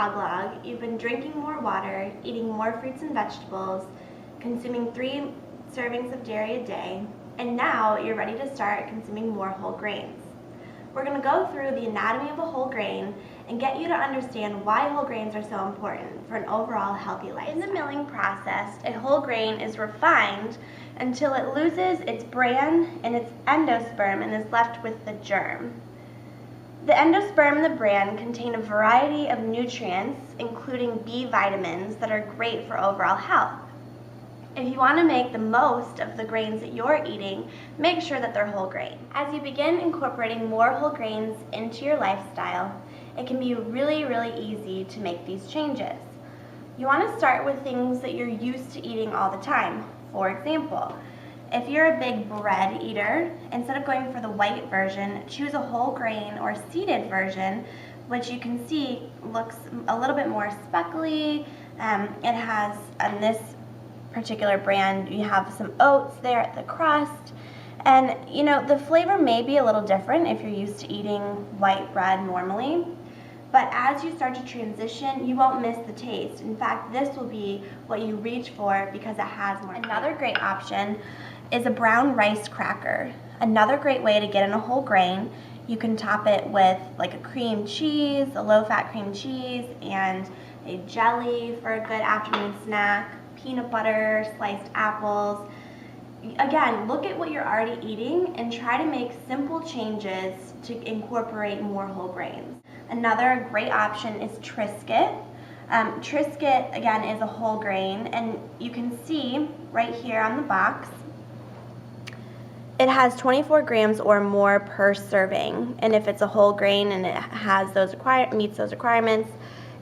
Hog Log, you've been drinking more water, eating more fruits and vegetables, consuming 3 servings of dairy a day, and now you're ready to start consuming more whole grains. We're going to go through the anatomy of a whole grain and get you to understand why whole grains are so important for an overall healthy life. In the milling process, a whole grain is refined until it loses its bran and its endosperm and is left with the germ. The endosperm and the bran contain a variety of nutrients, including B vitamins, that are great for overall health. If you want to make the most of the grains that you're eating, make sure that they're whole grain. As you begin incorporating more whole grains into your lifestyle, it can be really easy to make these changes. You want to start with things that you're used to eating all the time. For example, if you're a big bread eater, instead of going for the white version, choose a whole grain or seeded version, which you can see looks a little bit more speckly. It has, on this particular brand, you have some oats there at the crust, and you know, the flavor may be a little different if you're used to eating white bread normally, but as you start to transition, you won't miss the taste. In fact, this will be what you reach for because it has more. Another great option is a brown rice cracker. Another great way to get in a whole grain. You can top it with like a cream cheese, a low-fat cream cheese, and a jelly for a good afternoon snack, peanut butter, sliced apples. Again, look at what you're already eating and try to make simple changes to incorporate more whole grains. Another great option is Triscuit. Triscuit, again, is a whole grain, and you can see right here on the box, it has 24 grams or more per serving, and if it's a whole grain and it has meets those requirements,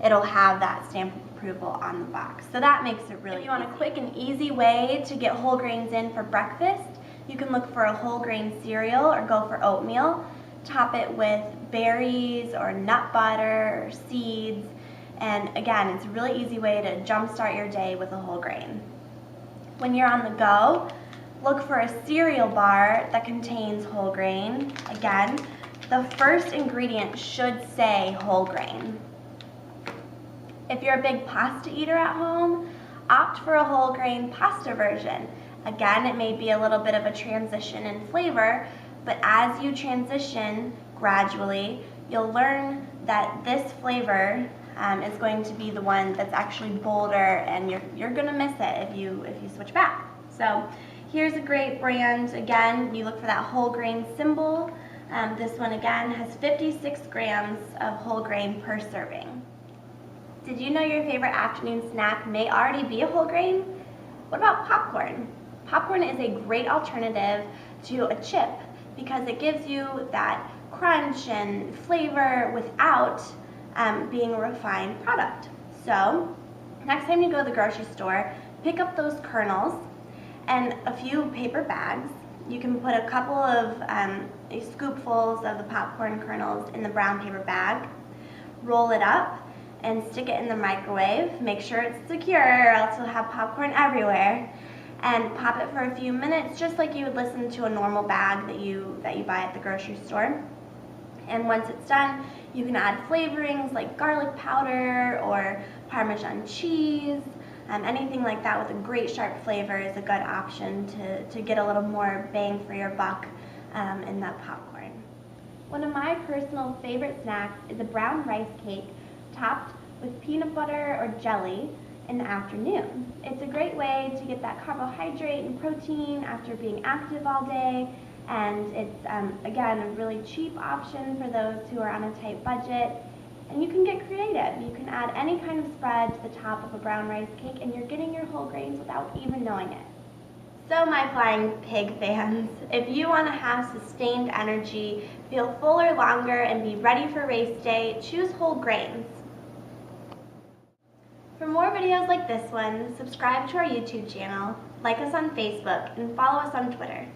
it'll have that stamp of approval on the box. So that makes it really easy. If you want a quick and easy way to get whole grains in for breakfast, you can look for a whole grain cereal or go for oatmeal. Top it with berries or nut butter or seeds, and again, it's a really easy way to jumpstart your day with a whole grain. When you're on the go, look for a cereal bar that contains whole grain. Again, the first ingredient should say whole grain. If you're a big pasta eater at home, opt for a whole grain pasta version. Again, it may be a little bit of a transition in flavor, but as you transition gradually, you'll learn that this flavor is going to be the one that's actually bolder, and you're gonna miss it if you switch back. So here's a great brand. Again, you look for that whole grain symbol. This one again has 56 grams of whole grain per serving. Did you know your favorite afternoon snack may already be a whole grain? What about popcorn? Popcorn is a great alternative to a chip because it gives you that crunch and flavor without being a refined product. So next time you go to the grocery store, pick up those kernels and a few paper bags. You can put a couple of scoopfuls of the popcorn kernels in the brown paper bag, roll it up, and stick it in the microwave. Make sure it's secure or else you'll have popcorn everywhere. And pop it for a few minutes, just like you would listen to a normal bag that you buy at the grocery store. And once it's done, you can add flavorings like garlic powder or Parmesan cheese. Anything like that with a great sharp flavor is a good option to get a little more bang for your buck in that popcorn. One of my personal favorite snacks is a brown rice cake topped with peanut butter or jelly in the afternoon. It's a great way to get that carbohydrate and protein after being active all day, and it's again a really cheap option for those who are on a tight budget. And you can get creative. You can add any kind of spread to the top of a brown rice cake and you're getting your whole grains without even knowing it. So my flying pig fans, if you want to have sustained energy, feel fuller longer, and be ready for race day, choose whole grains. For more videos like this one, subscribe to our YouTube channel, like us on Facebook, and follow us on Twitter.